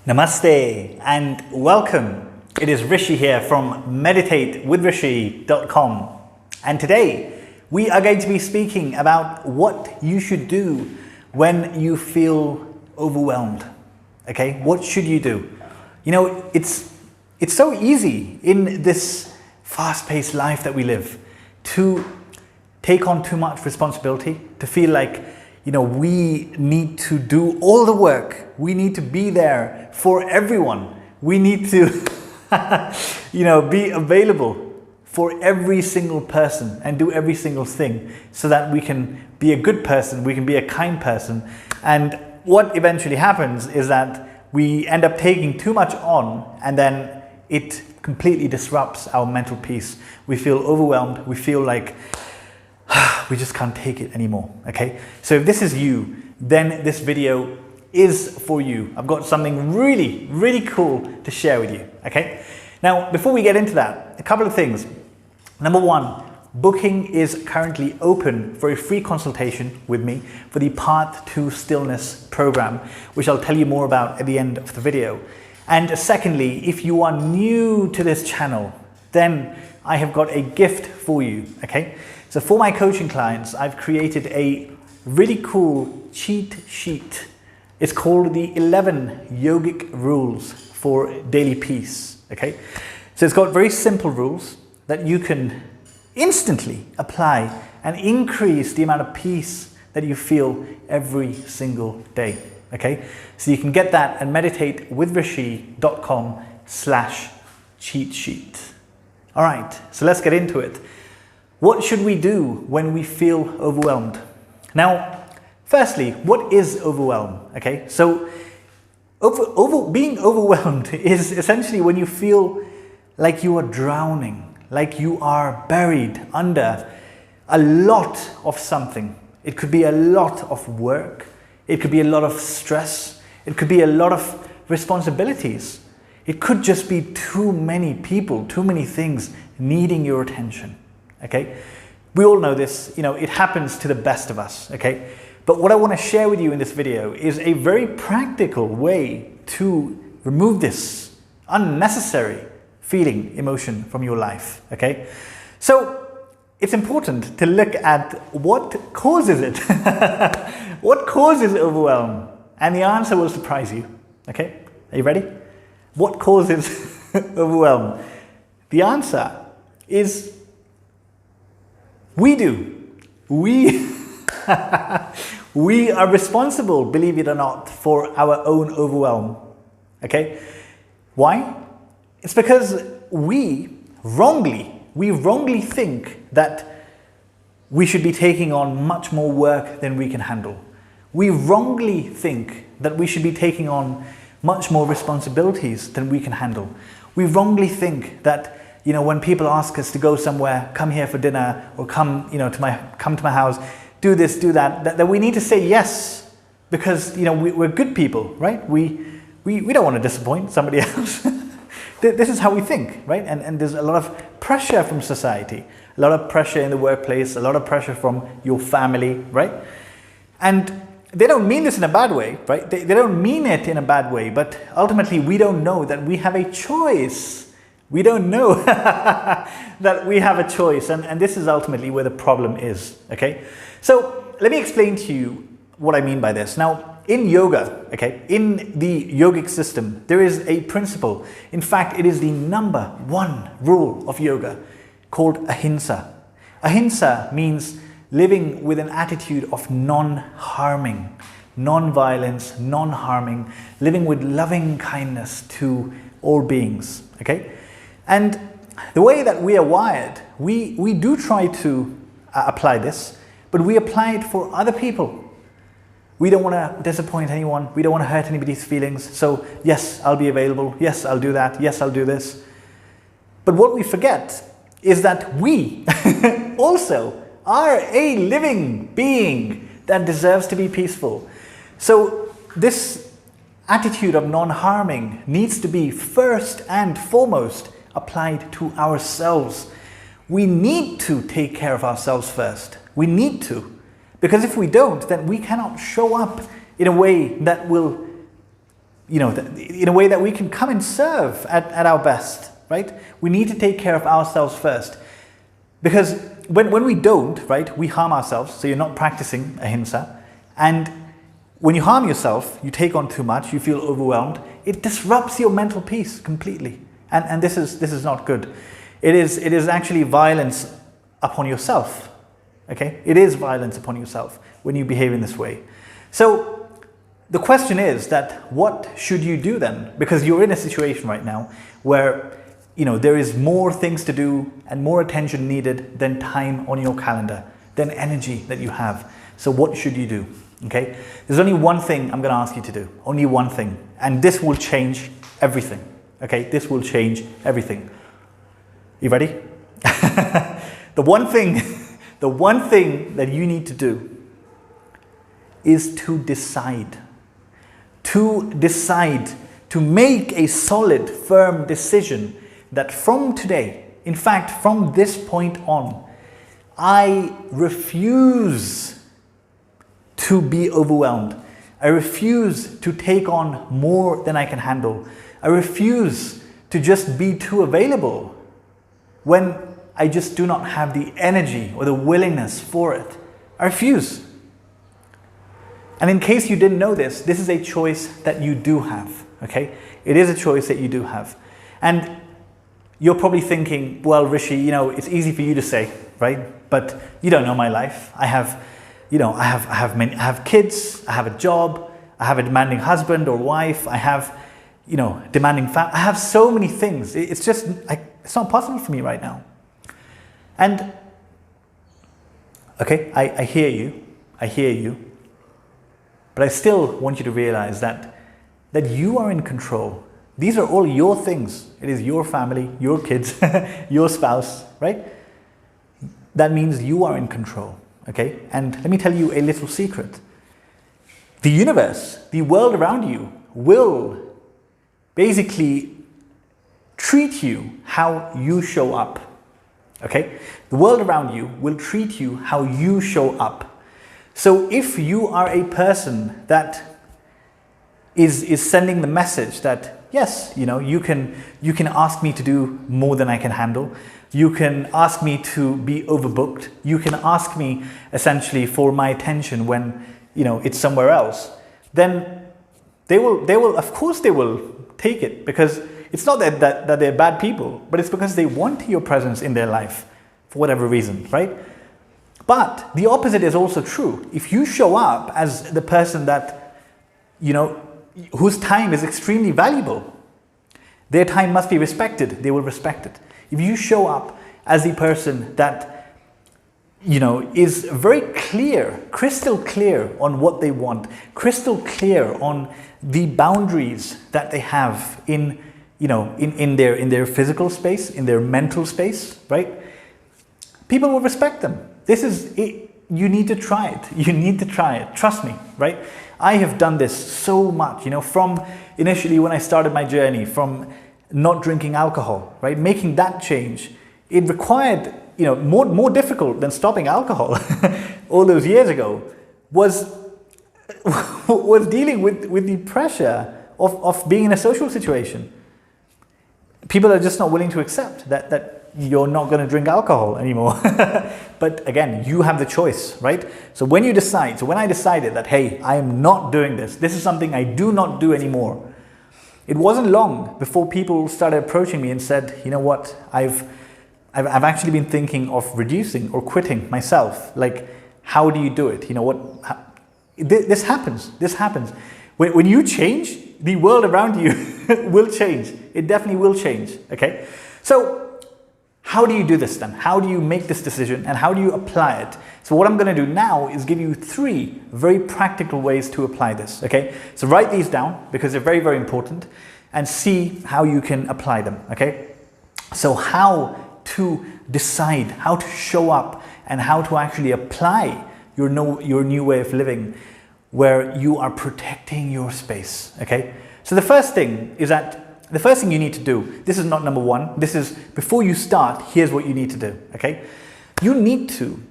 Namaste and welcome. It is Rishi here from meditatewithrishi.com, and today we are going to be speaking about what you should do when you feel overwhelmed. Okay, what should you do? You know, it's so easy in this fast-paced life that we live to take on too much responsibility, to feel like, you know, we need to do all the work. We need to be there for everyone. We need to, be available for every single person and do every single thing so that we can be a good person, we can be a kind person. And what eventually happens is that we end up taking too much on, and then it completely disrupts our mental peace. We feel overwhelmed. We feel like we just can't take it anymore, okay? So if this is you, then this video is for you. I've got something really cool to share with you, okay? Now, before we get into that, a couple of things. Number one, booking is currently open for a free consultation with me for the Part 2 Stillness program, which I'll tell you more about at the end of the video. And secondly, if you are new to this channel, then I have got a gift for you, okay? So for my coaching clients, I've created a really cool cheat sheet. It's called the 11 Yogic Rules for Daily Peace, okay? So it's got very simple rules that you can instantly apply and increase the amount of peace that you feel every single day, okay? So you can get that at meditatewithrishi.com/cheat sheet. All right, so let's get into it. What should we do when we feel overwhelmed? Now, firstly, what is overwhelm? Okay, so being overwhelmed is essentially when you feel like you are drowning, like you are buried under a lot of something. It could be a lot of work. It could be a lot of stress. It could be a lot of responsibilities. It could just be too many people, too many things needing your attention. Okay, we all know this, you know, it happens to the best of us, okay? But what I want to share with you in this video is a very practical way to remove this unnecessary feeling, emotion from your life, okay? So it's important to look at what causes it. What causes overwhelm? And the answer will surprise you, okay? Are you ready? What causes overwhelm? The answer is we do. We are responsible, believe it or not, for our own overwhelm. Okay? Why? It's because we wrongly think that we should be taking on much more work than we can handle. We wrongly think that we should be taking on much more responsibilities than we can handle. We wrongly think that, you know, when people ask us to go somewhere, come here for dinner, or come to my house, do this, do that we need to say yes, because, you know, we're good people, right? We don't want to disappoint somebody else. This is how we think, right? And there's a lot of pressure from society, a lot of pressure in the workplace, a lot of pressure from your family, right? And they don't mean this in a bad way, right? They don't mean it in a bad way, but ultimately we don't know that we have a choice. We don't know that we have a choice, and this is ultimately where the problem is, okay? So let me explain to you what I mean by this. Now, in yoga, okay, in the yogic system, there is a principle. In fact, it is the number one rule of yoga called ahimsa. Ahimsa means living with an attitude of non-harming, non-violence, non-harming, living with loving kindness to all beings, okay? And the way that we are wired, we do try to apply this, but we apply it for other people. We don't want to disappoint anyone. We don't want to hurt anybody's feelings. So yes, I'll be available. Yes, I'll do that. Yes, I'll do this. But what we forget is that we also are a living being that deserves to be peaceful. So this attitude of non-harming needs to be first and foremost applied to ourselves. We need to take care of ourselves first. We need to. Because if we don't, then we cannot show up in a way that will in a way that we can come and serve at our best, right? We need to take care of ourselves first. Because when we don't, right, we harm ourselves. So you're not practicing ahimsa. And when you harm yourself, you take on too much, you feel overwhelmed. It disrupts your mental peace completely. And this is not good. It is actually violence upon yourself. Okay? It is violence upon yourself when you behave in this way. So the question is that what should you do then? Because you're in a situation right now where there is more things to do and more attention needed than time on your calendar, than energy that you have. So what should you do? Okay? There's only one thing I'm going to ask you to do. Only one thing. And this will change everything. Okay? This will change everything. You ready? The one thing that you need to do is to decide. To decide, to make a solid, firm decision that from today, in fact, from this point on, I refuse to be overwhelmed. I refuse to take on more than I can handle. I refuse to just be too available when I just do not have the energy or the willingness for it. I refuse. And in case you didn't know this is a choice that you do have, okay? It is a choice that you do have. And you're probably thinking, well, Rishi, it's easy for you to say, right? But you don't know my life. I have kids, I have a job, I have a demanding husband or wife, I have, demanding family. I have so many things. It's just, it's not possible for me right now. And, okay, I hear you. But I still want you to realize that you are in control. These are all your things. It is your family, your kids, your spouse, right? That means you are in control, okay? And let me tell you a little secret. The universe, the world around you, will basically treat you how you show up, okay? The world around you will treat you how you show up. So if you are a person that is sending the message that, yes, you can ask me to do more than I can handle. You can ask me to be overbooked. You can ask me essentially for my attention when, it's somewhere else. Then they will, of course they will take it, because it's not that they're bad people, but it's because they want your presence in their life for whatever reason, right? But the opposite is also true. If you show up as the person that, whose time is extremely valuable, their time must be respected. They will respect it. If you show up as the person that, is very clear, crystal clear on what they want, crystal clear on the boundaries that they have in their physical space, in their mental space, right? People will respect them. This is it. You need to try it. You need to try it. Trust me, right? I have done this so much, from initially when I started my journey, from not drinking alcohol, right? Making that change. It required, more difficult than stopping alcohol all those years ago was dealing with the pressure of being in a social situation. People are just not willing to accept that you're not going to drink alcohol anymore. But again, you have the choice, right? So when I decided that, hey, I am not doing this. This is something I do not do anymore. It wasn't long before people started approaching me and said, you know what, I've actually been thinking of reducing or quitting myself. Like, how do you do it? This happens. This happens. When you change, the world around you will change. It definitely will change, okay? So, how do you do this then? How do you make this decision and how do you apply it? So what I'm going to do now is give you 3 very practical ways to apply this, okay? So write these down because they're very, very important and see how you can apply them, okay? So how to decide, how to show up and how to actually apply your new way of living where you are protecting your space, okay? So the first thing you need to do, this is not number 1, this is before you start, here's what you need to do, okay? You need to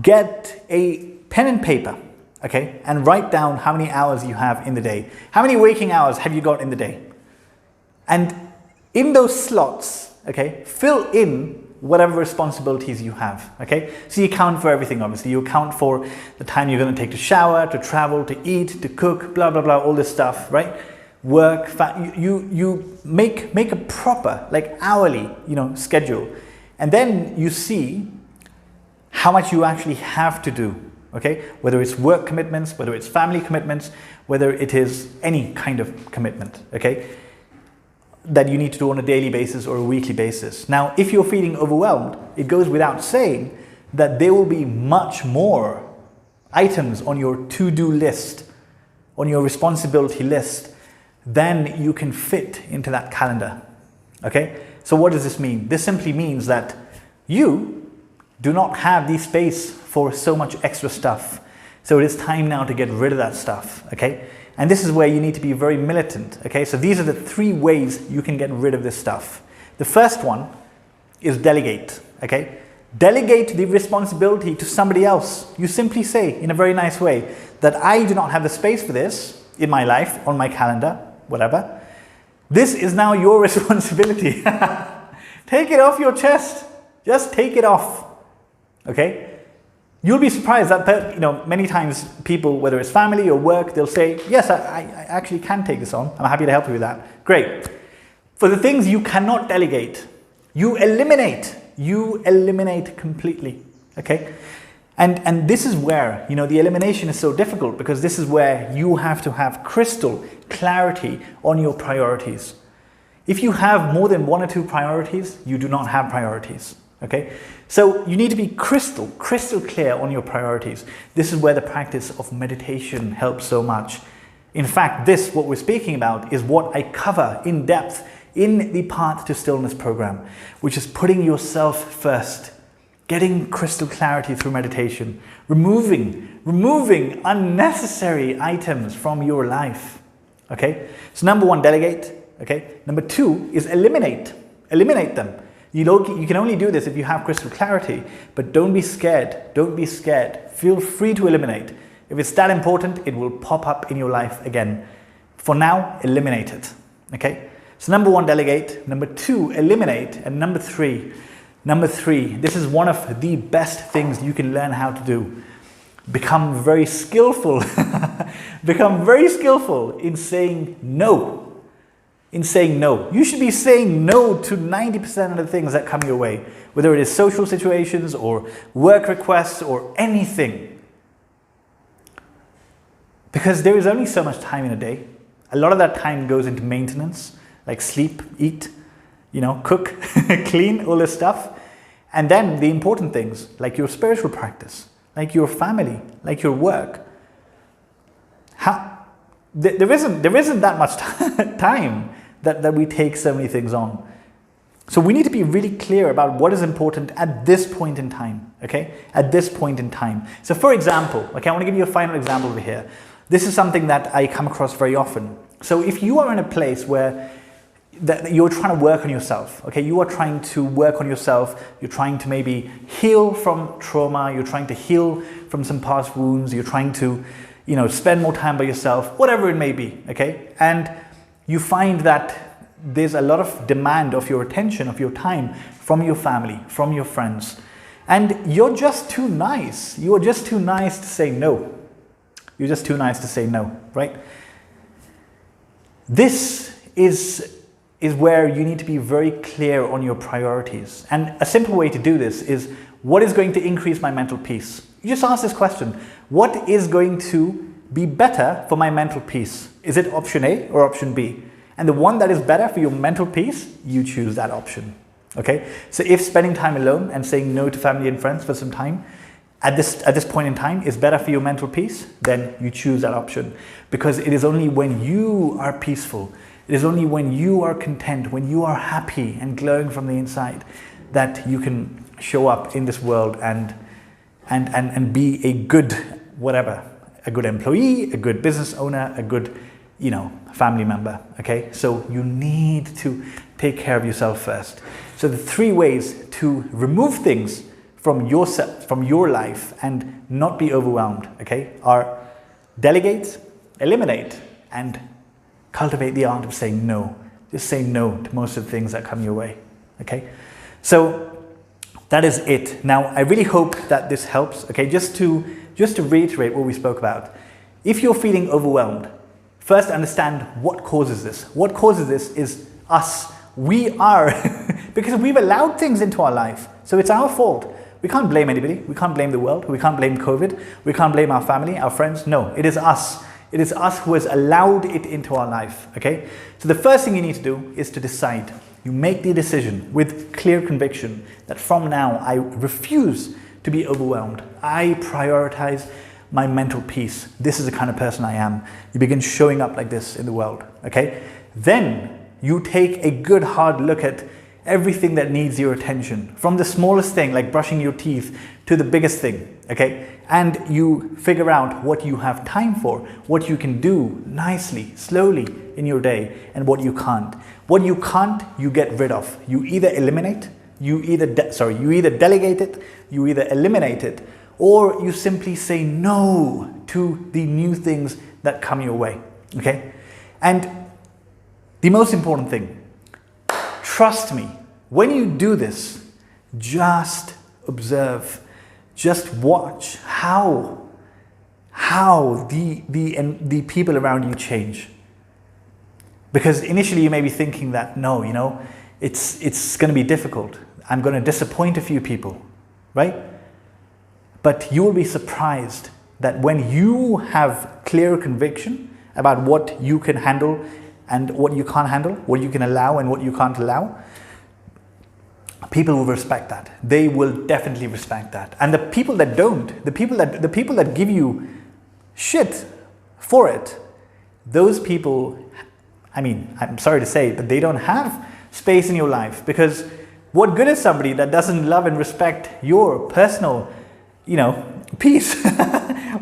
get a pen and paper, okay? And write down how many hours you have in the day. How many waking hours have you got in the day? And in those slots, okay, fill in whatever responsibilities you have, okay? So you account for everything, obviously. You account for the time you're going to take to shower, to travel, to eat, to cook, blah, blah, blah, all this stuff, right? Work, you make a proper, like hourly, schedule. And then you see how much you actually have to do, okay? Whether it's work commitments, whether it's family commitments, whether it is any kind of commitment, okay? That you need to do on a daily basis or a weekly basis. Now, if you're feeling overwhelmed, it goes without saying that there will be much more items on your to-do list, on your responsibility list, than you can fit into that calendar, okay? So what does this mean? This simply means that you do not have the space for so much extra stuff. So it is time now to get rid of that stuff, okay? And this is where you need to be very militant, okay? So these are the 3 ways you can get rid of this stuff. The first one is delegate, okay? Delegate the responsibility to somebody else. You simply say in a very nice way that I do not have the space for this in my life, on my calendar, whatever. This is now your responsibility. Take it off your chest. Just take it off, okay? You'll be surprised that, many times people, whether it's family or work, they'll say, yes, I actually can take this on. I'm happy to help you with that. Great. For the things you cannot delegate, you eliminate completely, okay? And this is where, the elimination is so difficult, because this is where you have to have crystal clarity on your priorities. If you have more than 1 or 2 priorities, you do not have priorities. Okay, so you need to be crystal clear on your priorities. This is where the practice of meditation helps so much. In fact, what we're speaking about is what I cover in depth in the Path to Stillness program, which is putting yourself first, getting crystal clarity through meditation, removing unnecessary items from your life. Okay, so number 1, delegate. Okay, number 2 is eliminate them. You can only do this if you have crystal clarity, but don't be scared. Feel free to eliminate. If it's that important, it will pop up in your life again. For now, eliminate it, okay? So number 1, delegate. Number 2, eliminate. And number three, this is one of the best things you can learn how to do. Become very skillful. Become very skillful in saying no. You should be saying no to 90% of the things that come your way, whether it is social situations or work requests or anything. Because there is only so much time in a day. A lot of that time goes into maintenance, like sleep, eat, cook, clean, all this stuff. And then the important things, like your spiritual practice, like your family, like your work. There isn't that much time that we take so many things on. So we need to be really clear about what is important at this point in time, okay? At this point in time. So for example, okay, I want to give you a final example over here. This is something that I come across very often. So if you are in a place where you're trying to work on yourself, okay? You are trying to work on yourself. You're trying to maybe heal from trauma. You're trying to heal from some past wounds. You're trying to, spend more time by yourself, whatever it may be, okay? And you find that there's a lot of demand of your attention, of your time from your family, from your friends. And you're just too nice. You are just too nice to say no. You're just too nice to say no, right? This is where you need to be very clear on your priorities. And a simple way to do this is, what is going to increase my mental peace? You just ask this question. What is going to be better for my mental peace? Is it option A or option B? And the one that is better for your mental peace, you choose that option. Okay? So if spending time alone and saying no to family and friends for some time at this point in time is better for your mental peace, then you choose that option. Because it is only when you are peaceful, it is only when you are content, when you are happy and glowing from the inside, that you can show up in this world and be a good whatever, a good employee, a good business owner, a good, family member, okay? So you need to take care of yourself first. So the 3 ways to remove things from yourself, from your life, and not be overwhelmed, okay, are delegate, eliminate, and cultivate the art of saying no. Just say no to most of the things that come your way. Okay? So that is it. Now, I really hope that this helps. Okay, just to reiterate what we spoke about. If you're feeling overwhelmed, first understand what causes this. What causes this is us. We are, because we've allowed things into our life. So it's our fault. We can't blame anybody. We can't blame the world. We can't blame COVID. We can't blame our family, our friends. No, it is us. It is us who has allowed it into our life. Okay? So the first thing you need to do is to decide. You make the decision with clear conviction that from now I refuse to be overwhelmed. I prioritize my mental peace. This is the kind of person I am. You begin showing up like this in the world. Okay? Then you take a good hard look at everything that needs your attention, from the smallest thing like brushing your teeth to the biggest thing, okay? And you figure out what you have time for, what you can do nicely, slowly in your day, and what you can't. What you can't, you get rid of. You either eliminate, you either delegate it, you either eliminate it, or you simply say no to the new things that come your way, okay? And the most important thing, trust me, when you do this, just observe, just watch how the people around you change. Because initially you may be thinking that, no, you know, it's going to be difficult. I'm going to disappoint a few people, right? But you will be surprised that when you have clear conviction about what you can handle and what you can't handle, what you can allow and what you can't allow, people will respect that. They will definitely respect that. And the people that don't, the people that give you shit for it, those people, I mean, I'm sorry to say, but they don't have space in your life, because what good is somebody that doesn't love and respect your personal, you know, peace?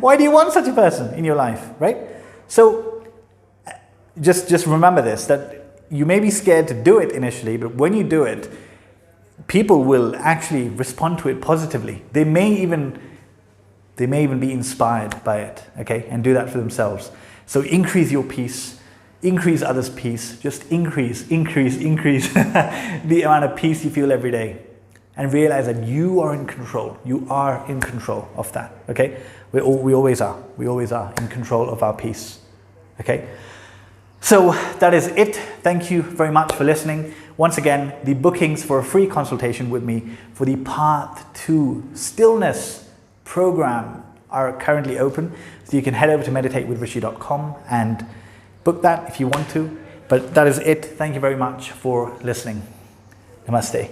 Why do you want such a person in your life, right? So just remember this, that you may be scared to do it initially, but when you do it, people will actually respond to it positively. They may even be inspired by it, okay, and do that for themselves. So increase your peace, increase others' peace, just increase the amount of peace you feel every day, and realize that you are in control. You are in control of that, okay? We always are. We always are in control of our peace, okay? So that is it. Thank you very much for listening. Once again, the bookings for a free consultation with me for the Part 2 Stillness program are currently open. So you can head over to meditatewithrishi.com and book that if you want to. But that is it. Thank you very much for listening. Namaste.